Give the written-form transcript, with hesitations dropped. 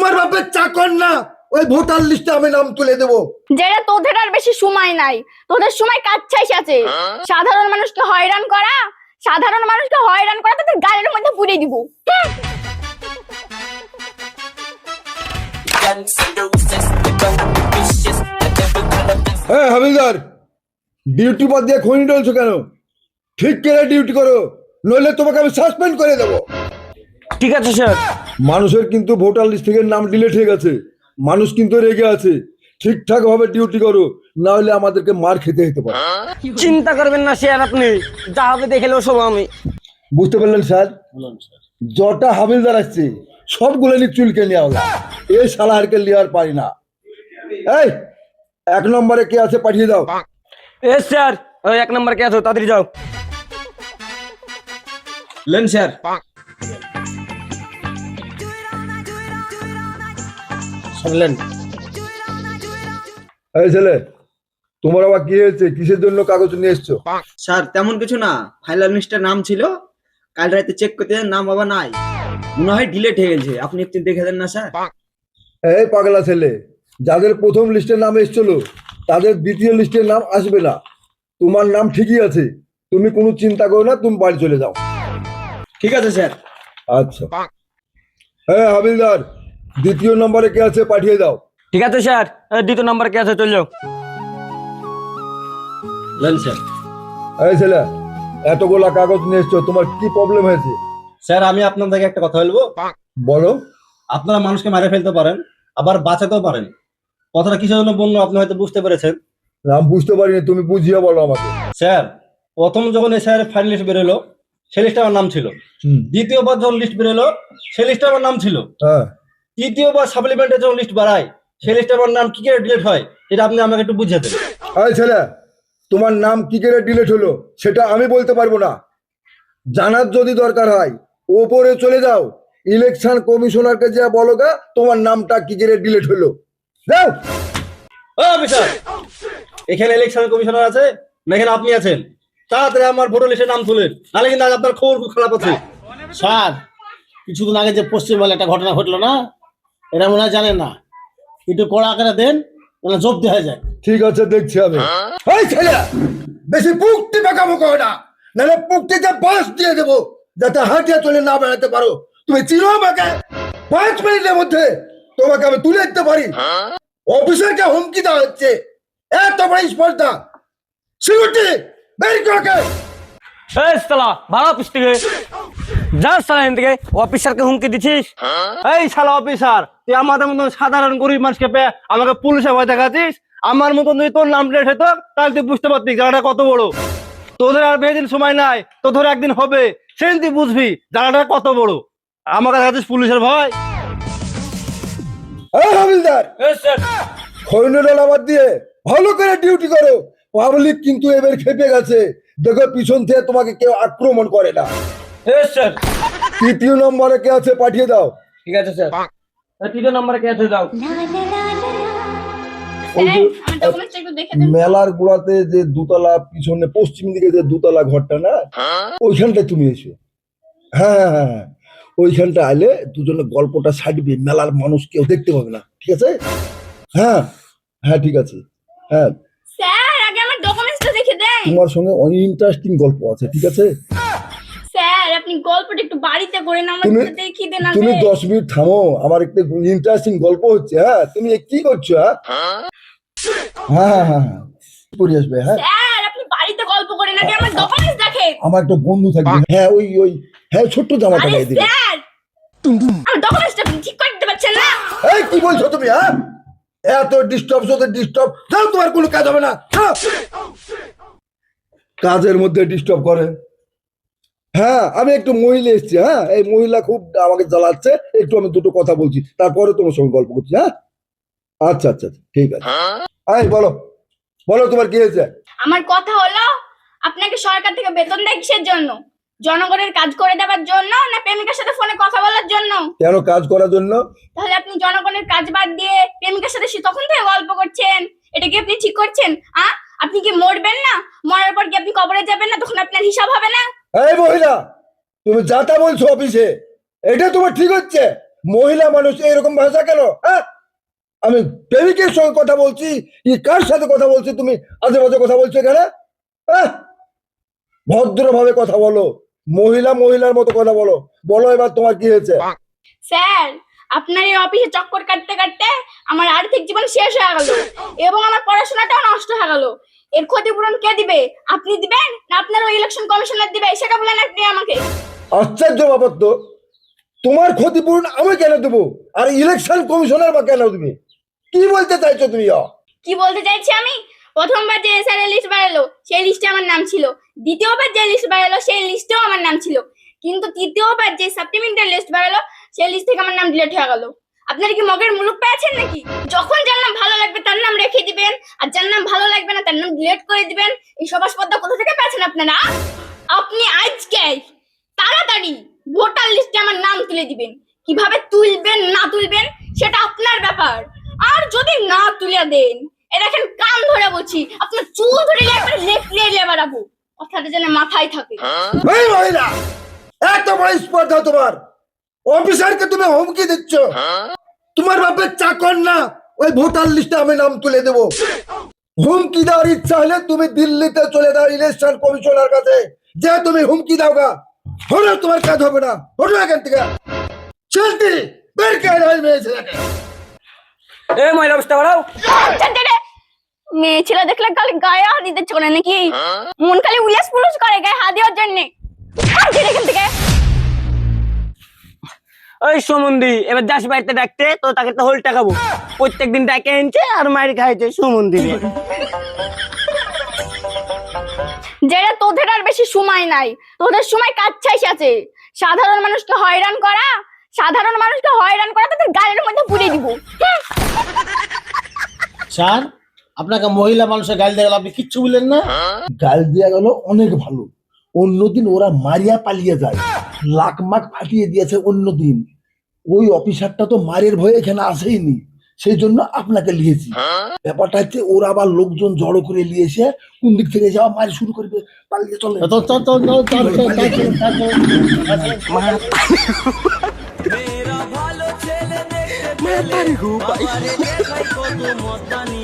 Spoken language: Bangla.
তোমার বাপের চাকর না, ওই ভোটার লিস্টে আমি নাম তুলে দেবো। যেটা তোদের আর বেশি সময় নাই, তোদের সময় কাজ চাইছ আছে। সাধারণ মানুষকে হয়রান করা, তোদের গালের মধ্যে পুড়ে দিব। হ্যাঁ হাবিলদার, ডিউটি পর দিয়ে খনি ডলছো কেন? ঠিক করে ডিউটি করো, নইলে তোমাকে আমি সাসপেন্ড করে দেবো। ঠিক আছে স্যার। মানুষের কিন্তু ভোটার লিস্ট থেকে নাম ডিলিট হয়ে গেছে, মানুষ কিন্তু রেগে আছে। ঠিকঠাক ভাবে ডিউটি করো, না হলে আমাদেরকে মার খেতে হতে পারে। চিন্তা করবেন না স্যার, আপনি যা হবে দেখে নেবো সব আমি। বুঝতে পারলেন স্যার? যটা হাবিলদার আসছে সবগুলো নিয়ে চুলকে নেওয়া হলো, এই সালাহারকে লিয়ার পারি না। এই 1 নম্বরে কে আছে পাঠিয়ে দাও। এ স্যার, ওই 1 নম্বর কে আছো, তাড়াতাড়ি যাও। Lane sir. শুনলেন? এই ছেলে, তোমার আবার কি হয়েছে? কিসের জন্য কাগজ নিয়ে এসছো? স্যার তেমন কিছু না, ফাইনাল লিস্টের নাম ছিল, কাল রাতে চেক করতে নাম বাবা নাই, মনে হয় ডিলেট হয়ে গেছে। আপনি একটু দেখে দেন না স্যার। এই পাগলা ছেলে, যাদের প্রথম লিস্টের নাম এসেছিল তাদের দ্বিতীয় লিস্টের নাম আসবে না। তোমার নাম ঠিকই আছে, তুমি কোনো চিন্তা করো না, তুমি বাড়ি চলে যাও। ঠিক আছে স্যার। আচ্ছা। হ্যাঁ হাবিলদার, দ্বিতীয় নম্বরে কে আছে পাঠিয়ে দাও। ঠিক আছে স্যার, দ্বিতীয় নম্বর কে আছে, চল যাও। Lane sir. এই ছেলে, এতগুলা কাগজ নিয়ে এসছো, তোমার কি প্রবলেম হয়েছে? স্যার আমি আপনাদেরকে একটা কথা বলবো। বলো। আপনারা মানুষকে মারে ফেলতে পারেন, আবার বাঁচাতেও পারেন। কথাটা কিসের জন্য বললো আপনি হয়তো বুঝতে পেরেছেন। আমি বুঝতে পারিনি, তুমি বুঝিয়ে বলো আমাকে। স্যার প্রথম যখন এসআইআর ফাইনাল লিস্ট বেরোলো সেই লিস্টে আমার নাম ছিল, দ্বিতীয়বার যখন লিস্ট বেরোলো সেই লিস্টে আমার নাম ছিল, হ্যাঁ। তৃতীয়বার সাপ্লিমেন্টে যখন লিস্ট বাড়ায় সেই লিস্টে আমার নাম কি করে ডিলিট হয়, এটা আপনি আমাকে একটু বুঝিয়ে দেন। এই ছেলে, তোমার নাম কি করে ডিলিট হলো সেটা আমি বলতে পারবো না। জানার যদি দরকার হয় ওপরে চলে যাও, ইলেকশন কমিশনারকে যা বলো গা তোমার নামটা কি করে ডিলিট হলো। যাও। ও অফিসার, এখানে ইলেকশন কমিশনার আছে না এখানে আপনি আছেন? তাড়াতাড়ি আমার ভোটার লিস্টে নাম তুলেন, নাহলে কিন্তু আজ আপনার খবর খুব খারাপ আছে। স্যার কিছুদিন আগে যে পশ্চিমবঙ্গে একটা ঘটনা ঘটলো না, এটা মনে হয় জানেন না, একটু কড়া আকারে দেন, মানে জব্দ হয়ে যায়। ঠিক আছে, দেখছি আমি। এই ছেলে, বেশি পুকটি পাকামো করো না, নাহলে পুকটিতে বাঁশ দিয়ে দেবো, যাতে হাঁটিয়ে চলে না বেড়াতে পারো। তুমি চিনো আমাকে? 5 মিনিটের মধ্যে তোমাকে আমি তুলে দিতে পারি। অফিসারকে হুমকি দেওয়া হচ্ছে, এত বড় স্পর্ধা। সিকিউরিটি বের করকে। এই শালা, ভালো অফিস থেকে যা, শালা এখান থেকে। অফিসারকে হুমকি দিছিস? এই শালা অফিসার, তুই আমাদের মতন সাধারণ গরিব মানুষকে পেয়ে আমাকে পুলিশে ভয় দেখাচ্ছিস? আমার মতন যদি তোর নাম প্লেট হতো তাহলে তুই বুঝতে পারতিস জায়গাটা কত বড়। তোদের আর বেশি দিন সময় নাই, তো ধর একদিন হবে, সেদিন তুই বুঝবি জায়গাটা কত বড়। আমাকে দেখাচ্ছিস পুলিশের ভয়। এই হাবিলদার, খৈনুল আবাদ দিয়ে ভালো করে ডিউটি করো। পাবলিক কিন্তু এবার খেপে গেছে, দেখো পিছন থেকে তোমাকে কেউ আক্রমণ করে না। স্যার। তৃতীয় নম্বরে কে আছে পাঠিয়ে দাও। ঠিক আছে স্যার, তৃতীয় নম্বরে কে আছে যাও। ওই যে আমার ডকুমেন্টস একটু দেখে দেন। মেলার গোড়াতে যে দুতলা, পিছনে পশ্চিম দিকে যে দুতলা ঘরটা না, ওইখানটায় তুমি এসো। হ্যাঁ হ্যাঁ হ্যাঁ হ্যাঁ, ওইখানটা আইলে দুজনে গল্পটা ছাড়বি, মেলার মানুষ কেউ দেখতে পাবে না, ঠিক আছে? হ্যাঁ হ্যাঁ ঠিক আছে। হ্যাঁ, স্যার আগে আমার ডকুমেন্টসটা দেখে দেন। তোমার সঙ্গে অনেক ইন্টারেস্টিং গল্প আছে, ঠিক আছে? স্যার আপনি গল্পটা একটু বাড়িতে করেন, তুমি আমাকে দেখিয়ে দেন তুমি আগে। 10 মিনিট থামো, আমার একটা ইন্টারেস্টিং গল্প হচ্ছে। হ্যাঁ, তুমি কি করছো? হ্যাঁ হ্যাঁ হ্যাঁ হ্যাঁ, পড়ে আসবে। হ্যাঁ, স্যার আপনি বাড়িতে গল্প করেন, আগে আমার ডকুমেন্টস দেখেন। আমার একটা বন্ধু থাকবে। হ্যাঁ, ওই ওই হ্যাঁ, ছোট্ট জামাটা আরে গায়ে দিবে। স্যার, আমার ডকুমেন্টসটা আপনি ঠিক করে দিতে পারছেন না? এই কি বলছো তুমি? হ্যাঁ, এত ডিস্টার্ব, যাও, তোমার কোনো কাজ হবে না। যাও। কাজের মধ্যে ডিস্টার্ব করে। হ্যাঁ, আমি একটু মহিলা এসছি। হ্যাঁ, এই মহিলা খুব আমাকে জ্বালাচ্ছে, একটু আমি দুটো কথা বলছি, তারপরে তোমার সঙ্গে গল্প করছি। হ্যাঁ, আচ্ছা আচ্ছা আচ্ছা, ঠিক আছে। এই বলো, বলো তোমার কি হয়েছে? আমার কথা হলো, আপনাকে সরকার থেকে বেতন দেয় কিসের জন্য? জনগণের কাজ করে দেওয়ার জন্য, না প্রেমিকার সাথে ফোনে কথা বলার জন্য? কেন কাজ করার জন্য। তাহলে আপনি জনগণের কাজ বাদ দিয়ে প্রেমিকার সাথে তখন থেকে গল্প করছেন, এটা কি আপনি ঠিক করছেন? আপনি কি মরবেন না? মরার পর কি আপনি কবরে যাবেন না? তখন আপনার হিসাব হবে না? এই মহিলা, তুমি যাতা বলছো অফিসে, এটা তোমার ঠিক হচ্ছে? মহিলা মানুষ এরকম ভাষা কেন? হ্যাঁ, আমি প্রেমিকের সঙ্গে কথা বলছি, কি কার সাথে কথা বলছি? তুমি আজে বাজে কথা বলছো এখানে। হ্যাঁ, ভদ্রভাবে কথা বলো, মহিলা মহিলার মতো কথা বলো। বলো এবার তোমার কি হয়েছে? স্যার, আপনার এই অফিসে চক্কর কাটতে কাটতে আমার আর্থিক জীবন শেষ হয়ে গেল এবং আমার পড়াশোনাটাও নষ্ট হয়ে গেল। এর ক্ষতিপূরণ কে দিবে? আপনি দিবেন না আপনার ওই ইলেকশন কমিশনার দিবে? সেটা বলেন আপনি আমাকে। আশ্চর্য ব্যাপার তো, তোমার ক্ষতিপূরণ আমি কেন দেবো আর ইলেকশন কমিশনার বা কেন দিবে? কি বলতে চাইছো তুমি? কি বলতে চাইছি আমি, প্রথমবার যে এসআর লিস্ট বেরোলো সেই লিস্টে আমার নাম ছিল, দ্বিতীয়বার যে লিস্ট বেরোলো সেই লিস্টেও আমার নাম ছিল, কিন্তু তৃতীয়বার যে সাপ্লিমেন্টারি লিস্ট বেরোলো সেই লিস্ট থেকে আমার নাম ডিলিট হয়ে গেল। আপনারা কি মগের মুলুক পেয়েছেন নাকি? যখন যার নাম ভালো লাগবে তার নাম রেখে দিবেন, আর যার নাম ভালো লাগবে না তার নাম ডিলিট করে দিবেন। এই সবার স্পর্ধা কোথা থেকে পেয়েছেন আপনারা? আপনি আজকে তাড়াতাড়ি ভোটার লিস্টে আমার নাম তুলে দিবেন। কিভাবে তুলবেন না তুলবেন সেটা আপনার ব্যাপার। আর যদি না তুলে দেন, এ দেখেন কান ধরে বলছি, আপনার চুল ধরে একবার লেফট বাড়াবো, কথাটা যেন মাথায় থাকে। এই মহিলা, এত বড় স্পর্ধা তোমার! অফিসারকে তুমি হুমকি দিচ্ছ? তোমার বাপের চাকর না, ওই ভোটার লিস্টে আমি নাম তুলে দেবো। হুমকি দেওয়ার ইচ্ছা হলে তুমি দিল্লিতে চলে যাও ইলেকশন কমিশনার কাছে, যে তুমি হুমকি দাও গা। হলো তোমার কাজ হবে না, হলো এখান থেকে। চলতি বের করে ওই মেয়ে ছেলেকে। এই মহিলা অবস্থা বাড়াও। মেয়ে ছেলে দেখলে খালি গায়ে হাত দিতে চলে নাকি? মন খালি উলাস পুলুস করে গায়ে হাত দেওয়ার জন্য। এখান থেকে ওই সুমন্দি, এবার যাস বাড়িতে ডাকতে, তো তাকে তো হোল টাকাবো। প্রত্যেকদিন ডাকে আনছে আর মারি খাইছে সুমন্দি। যেটা তোদের আর বেশি সময় নাই, তোদের সময় কাজ চাইছে আছে। সাধারণ মানুষকে হয়রান করা তোদের গালের মধ্যে পুড়ে দিব। স্যার, আপনাকে মহিলা মানুষের গাল দিয়ে গেল, আপনি কিচ্ছু বললেন না। গাল দিয়া গেল অনেক ভালো, অন্যদিন ওরা মারিয়া পালিয়ে যায়, লাখ মাখ ফাটিয়ে দিয়েছে। অন্যদিন ওই অফিসারটা তো মারের ভয়ে এখানে আসেইনি, সেই জন্য আপনাকে লিখেছি। ব্যাপারটা হচ্ছে ওরা আবার লোকজন জড়ো করে নিয়ে এসে কোন দিক থেকে যাওয়া মারি শুরু করবে, পালিয়ে চলে। মেয়েরা ভালো ছেলে দেখতে পেলে আমারে দেখায় কত মস্তানি।